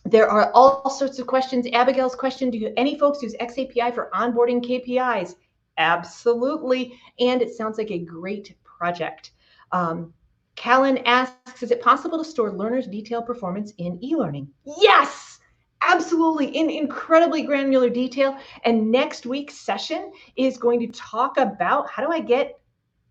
Speaker 2: There are all sorts of questions. Abigail's question, do any folks use xAPI for onboarding KPIs? Absolutely. And it sounds like a great project. Callan asks, is it possible to store learners' detailed performance in e-learning? Yes, absolutely, in incredibly granular detail. And next week's session is going to talk about how do I get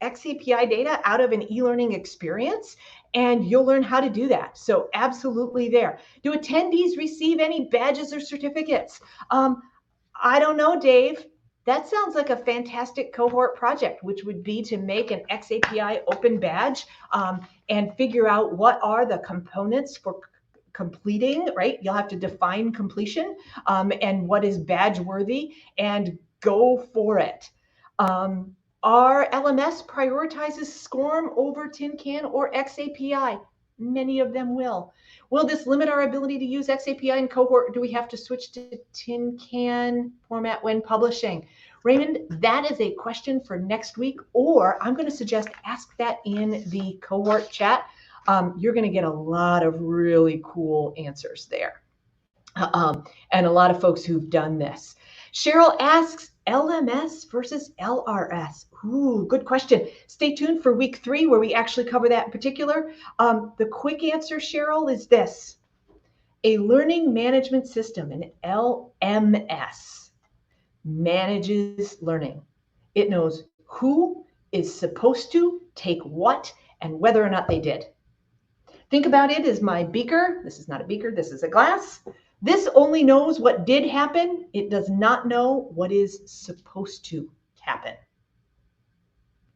Speaker 2: xAPI data out of an e-learning experience, and you'll learn how to do that. So absolutely there. Do attendees receive any badges or certificates? I don't know, Dave. That sounds like a fantastic cohort project, which would be to make an xAPI open badge and figure out what are the components for completing, right? You'll have to define completion and what is badge worthy and go for it. Our LMS prioritizes SCORM over Tin Can or xAPI. Many of them will. Will this limit our ability to use xAPI in cohort, or do we have to switch to Tin Can format when publishing? Raymond, that is a question for next week, or I'm going to suggest ask that in the cohort chat. You're going to get a lot of really cool answers there. And a lot of folks who've done this. Cheryl asks, LMS versus LRS. Ooh, good question. Stay tuned for week 3 where we actually cover that in particular. The quick answer, Cheryl, is this. A learning management system, an LMS, manages learning. It knows who is supposed to take what and whether or not they did. Think about it as my beaker. This is not a beaker, this is a glass. This only knows what did happen. It does not know what is supposed to happen.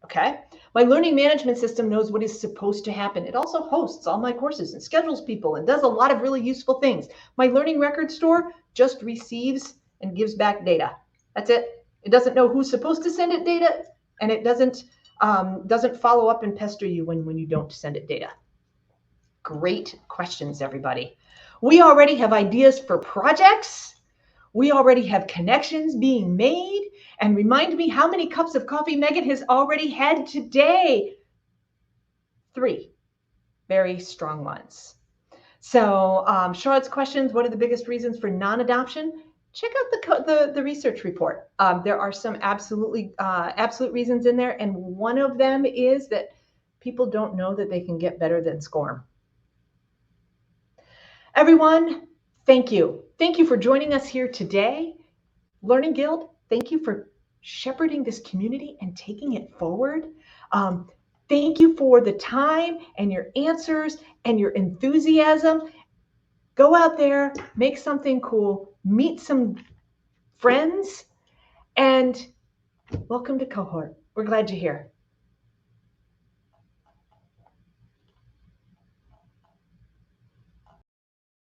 Speaker 2: Okay? My learning management system knows what is supposed to happen. It also hosts all my courses and schedules people and does a lot of really useful things. My learning record store just receives and gives back data. That's it. It doesn't know who's supposed to send it data, and it doesn't follow up and pester you when you don't send it data. Great questions, everybody. We already have ideas for projects. We already have connections being made. And remind me how many cups of coffee Megan has already had today. 3 very strong ones. So Charlotte's questions, what are the biggest reasons for non-adoption? Check out the research report. There are some absolute reasons in there. And one of them is that people don't know that they can get better than SCORM. Everyone, Thank you. Thank you for joining us here today. Learning Guild, thank you for shepherding this community and taking it forward. Thank you for the time and your answers and your enthusiasm. Go out there, make something cool, meet some friends, and welcome to Cohort. We're glad you're here.